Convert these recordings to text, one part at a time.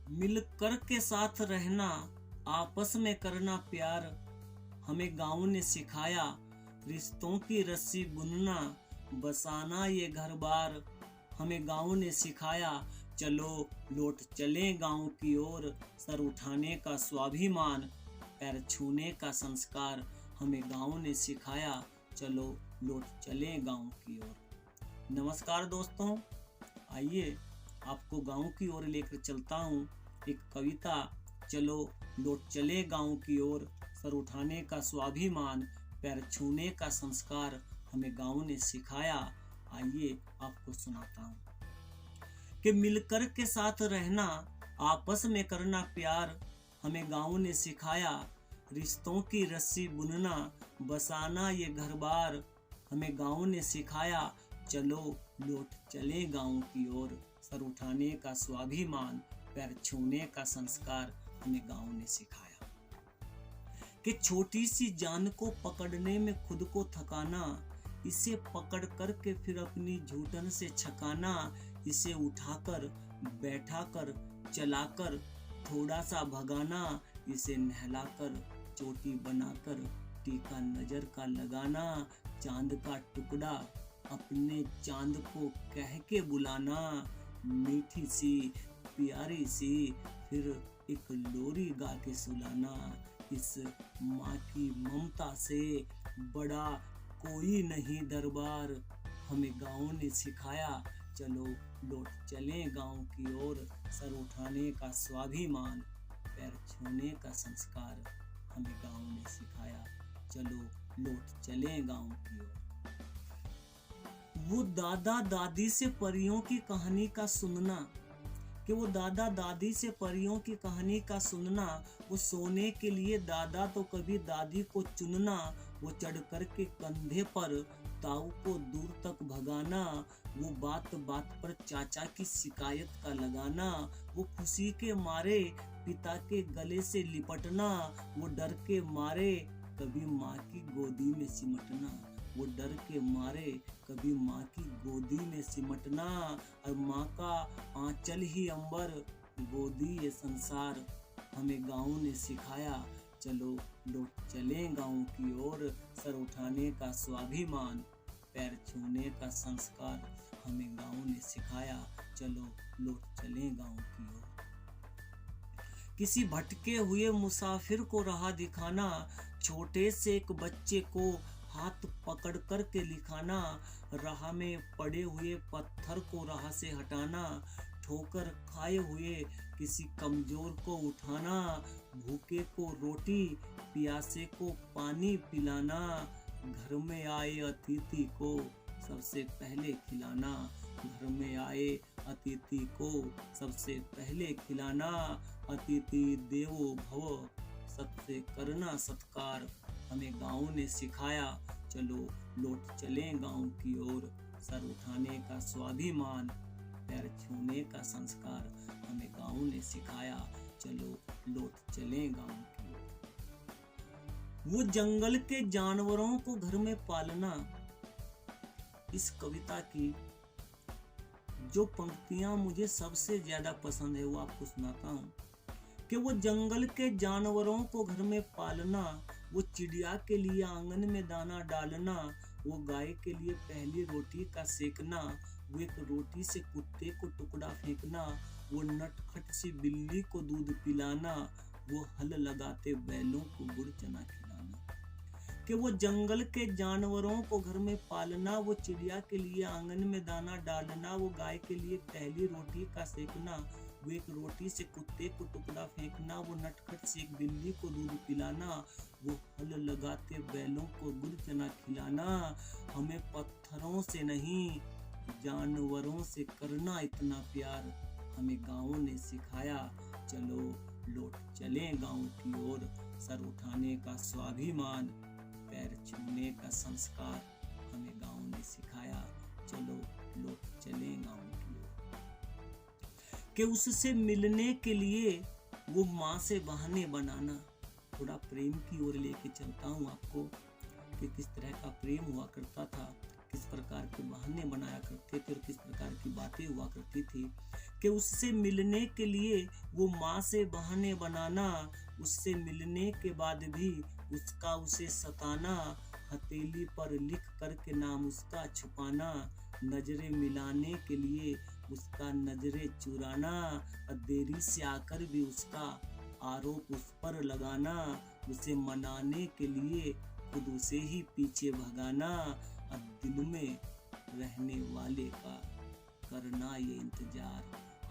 मिलकर के साथ रहना, आपस में करना प्यार, हमें गाँव ने सिखाया। रिश्तों की रस्सी बुनना, बसाना ये घर बार, हमें गाँव ने सिखाया। चलो लौट चले गाँव की ओर, सर उठाने का स्वाभिमान, पैर छूने का संस्कार, हमें गाँव ने सिखाया। चलो लौट चले गाँव की ओर। नमस्कार दोस्तों, आइए आपको गाँव की ओर लेकर चलता हूँ एक कविता। चलो लौट चले गाँव की ओर, सर उठाने का स्वाभिमान, पैर छूने का संस्कार, हमें गाँव ने सिखाया। आइए आपको सुनाता हूँ कि मिलकर के साथ रहना, आपस में करना प्यार, हमें गाँव ने सिखाया। रिश्तों की रस्सी बुनना, बसाना ये घर बार, हमें गाँव ने सिखाया। चलो लौट चले गाँव की ओर, सर उठाने का स्वाभिमान, पैर छूने का संस्कार, हमें गाँव ने सिखाया। कि छोटी सी जान को पकड़ने में खुद को थकाना, इसे पकड़ कर के फिर अपनी झूठन से छकाना, इसे उठाकर बैठाकर चलाकर थोड़ा सा भगाना, इसे नहलाकर चोटी बनाकर टीका नजर का लगाना, चांद का टुकड़ा अपने चांद को कह के बुलाना, मीठी सी प्यारी सी फिर एक लोरी गा के सुलाना। इस माँ की ममता से बड़ा कोई नहीं दरबार, हमें गाँव ने सिखाया। चलो लौट चले गाँव की ओर, सर उठाने का स्वाभिमान, पैर छूने का संस्कार, हमें गाँव ने सिखाया। चलो लौट चले गाँव की ओर। वो दादा दादी से परियों की कहानी का सुनना, कि वो दादा दादी से परियों की कहानी का सुनना, वो सोने के लिए दादा तो कभी दादी को चुनना, वो चढ़ कर के कंधे पर ताऊ को दूर तक भगाना, वो बात बात पर चाचा की शिकायत का लगाना, वो खुशी के मारे पिता के गले से लिपटना, वो डर के मारे कभी माँ की गोदी में सिमटना, वो डर के मारे कभी माँ की गोदी में सिमटना, और माँ का आंचल ही अंबर, गोदी ये संसार, हमें गाँव ने सिखाया। चलो लौट चले गाँव की ओर, सर उठाने का स्वाभिमान, पैर छूने का संस्कार, हमें गाँव ने सिखाया। चलो लौट चले गाँव की ओर। किसी भटके हुए मुसाफिर को राह दिखाना, छोटे से एक बच्चे को हाथ पकड़ कर के लिखाना, राह में पड़े हुए पत्थर को राह से हटाना, ठोकर खाए हुए किसी कमजोर को उठाना, भूखे को रोटी प्यासे को पानी पिलाना, घर में आए अतिथि को सबसे पहले खिलाना, घर में आए अतिथि को सबसे पहले खिलाना, अतिथि देवो भव सबसे करना सत्कार, हमें गाँव ने सिखाया। चलो लौट चले गाँव की ओर, सर उठाने का स्वाभिमान, पैर छूने का संस्कार, हमें गाँव ने सिखाया। चलो लौट चले गाँव की ओर। वो जंगल के जानवरों को घर में पालना, इस कविता की जो पंक्तियां मुझे सबसे ज्यादा पसंद है वो आपको सुनाता हूँ। कि वो जंगल के जानवरों को घर में पालना, वो चिड़िया के लिए आंगन में दाना डालना, वो गाय के लिए पहली रोटी का सेकना, वो एक रोटी से कुत्ते को टुकड़ा फेंकना, वो नटखट सी बिल्ली को दूध पिलाना, वो हल लगाते बैलों को गुड़ चना खिलाना। कि वो जंगल के जानवरों को घर में पालना, वो चिड़िया के लिए आंगन में दाना डालना, वो गाय के लिए पहली रोटी का सेकना, वो एक रोटी से कुत्ते को टुकड़ा फेंकना, वो नटखट से एक बिल्ली को दूध पिलाना, वो हल लगाते बैलों को गुड़ चना खिलाना, हमें पत्थरों से नहीं जानवरों से करना इतना प्यार, हमें गाँव ने सिखाया। चलो लौट चले गाँव की ओर, सर उठाने का स्वाभिमान, पैर छूने का संस्कार, हमें गाँव ने सिखाया। चलो लौट चले गाँव की ओर। कि उससे मिलने के लिए वो माँ से बहाने बनाना, थोड़ा प्रेम की ओर लेके चलता हूँ आपको कि किस तरह का प्रेम हुआ करता था। किस प्रकार के बहाने बनाया करते थे और किस प्रकार की बातें हुआ करती थी कि उससे मिलने के लिए वो माँ से बहाने बनाना, उससे मिलने के बाद भी उसका उसे सताना, हथेली पर लिख करके नाम उसका छुपाना, नजरें मिलाने के लिए उसका नजरें चुराना, देरी से आकर भी उसका आरोप उस पर लगाना, उसे मनाने के लिए खुद उसे ही पीछे भगाना, अब दिल में रहने वाले का करना ये इंतजार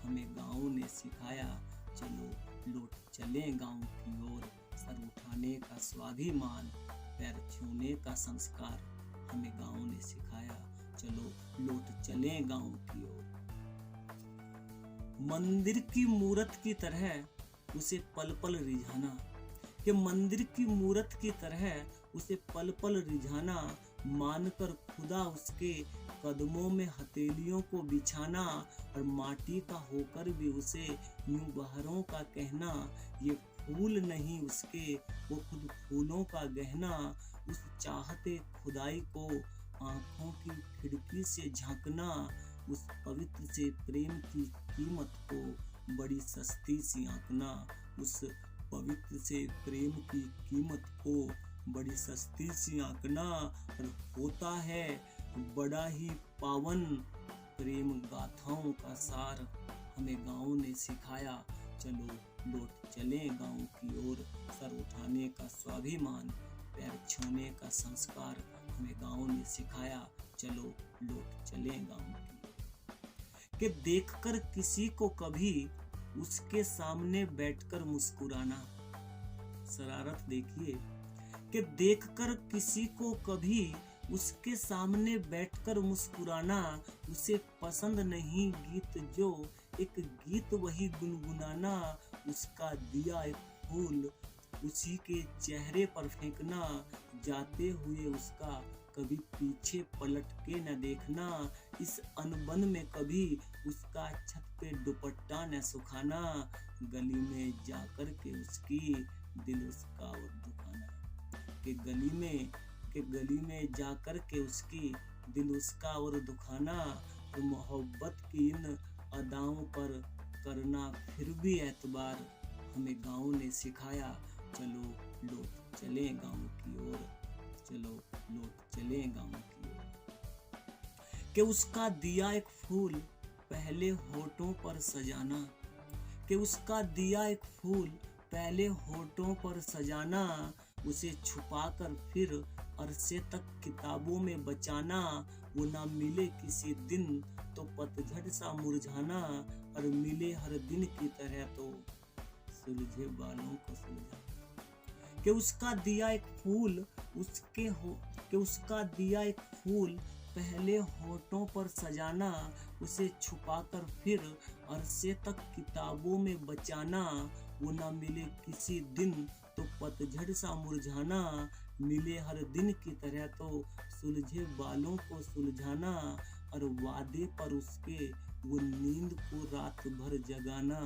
हमें गाँव ने सिखाया। चलो लौट चले गाँव की ओर, सर उठाने का स्वाभिमान, पैर छूने का संस्कार हमें गाँव ने सिखाया। चलो लौट चले गाँव की ओर। मंदिर की मूरत की तरह उसे पल पल रिझाना, कि मंदिर की मूरत की तरह उसे पल पल रिझाना, मानकर खुदा उसके कदमों में हथेलियों को बिछाना, और माटी का होकर भी उसे यूं बहरों का कहना, ये फूल नहीं उसके वो खुद फूलों का गहना, उस चाहते खुदाई को आंखों की खिड़की से झांकना, उस पवित्र से प्रेम की कीमत को बड़ी सस्ती सी आंकना, उस पवित्र से प्रेम की कीमत को बड़ी सस्ती सी आंकना, और होता है बड़ा ही पावन प्रेम गाथाओं का सार हमें गाँव ने सिखाया। चलो लौट चले गाँव की ओर, सर उठाने का स्वाभिमान, पैर छूने का संस्कार हमें गाँव ने सिखाया। चलो लौट चले गाँव की ओर। कि देखकर किसी को कभी उसके सामने बैठकर मुस्कुराना, शरारत देखिए, कि देखकर किसी को कभी उसके सामने बैठकर मुस्कुराना, उसे पसंद नहीं गीत जो एक गीत वही गुनगुनाना, उसका दिया एक फूल उसी के चेहरे पर फेंकना, जाते हुए उसका कभी पीछे पलट के न देखना, इस अनबन में कभी उसका छत पे दुपट्टा न सुखाना, गली में जाकर के उसकी दिल उसका और दुखाना, कि गली में जाकर के उसकी दिल उसका और दुखाना, तो मोहब्बत की इन अदाओं पर करना फिर भी एतबार हमें गाँव ने सिखाया। चलो लौट चले गाँव की ओर, चलो लौट चले गाँव की ओर। कि उसका दिया एक फूल पहले होठों पर सजाना, कि उसका दिया एक फूल पहले होठों पर सजाना, उसे छुपाकर फिर अरसे तक किताबों में बचाना, वो ना मिले किसी दिन तो पतझड़ सा मुरझाना, और मिले हर दिन की तरह तो सुलझे बालों को सुलझाना, कि उसका दिया एक फूल कि उसका दिया एक फूल पहले होठों पर सजाना, उसे छुपाकर फिर अरसे तक किताबों में बचाना, वो ना मिले किसी दिन तो पतझड़ सा मुरझाना, मिले हर दिन की तरह तो सुलझे बालों को सुलझाना, और वादे पर उसके वो नींद को रात भर जगाना,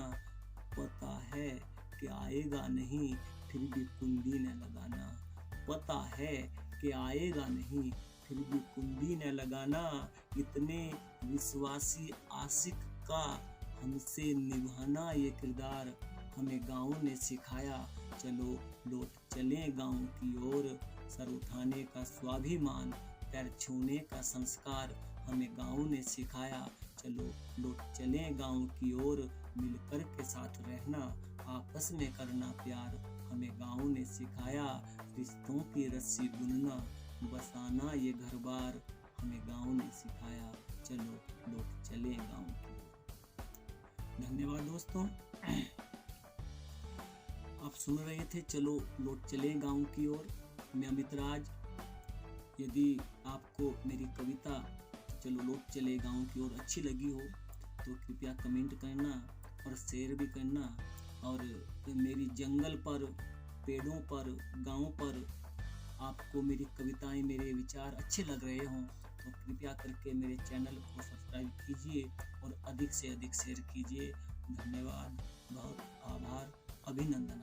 पता है कि आएगा नहीं फिर भी कुंडी न लगाना, पता है कि आएगा नहीं फिर भी कुंडी न लगाना, इतने विश्वासी आशिक का हमसे निभाना ये किरदार हमें गाँव ने सिखाया। चलो लौट चले गाँव की ओर, सर उठाने का स्वाभिमान, पैर छूने का संस्कार हमें गाँव ने सिखाया। चलो लौट चले गाँव की ओर, मिलकर के साथ रहना, आपस में करना प्यार हमें गाँव ने सिखाया। रिश्तों की रस्सी बुनना, बसाना ये घर बार हमें गाँव ने सिखाया। चलो लौट चले गाँव की ओर। धन्यवाद दोस्तों। आप सुन रहे थे चलो लौट चले गाँव की ओर। मैं अमित राज। यदि आपको मेरी कविता चलो लौट चले गाँव की ओर अच्छी लगी हो तो कृपया कमेंट करना और शेयर भी करना। और मेरी जंगल पर, पेड़ों पर, गाँव पर आपको मेरी कविताएं, मेरे विचार अच्छे लग रहे हों तो कृपया करके मेरे चैनल को सब्सक्राइब कीजिए और अधिक से अधिक शेयर कीजिए। धन्यवाद, बहुत आभार, अभिनंदन।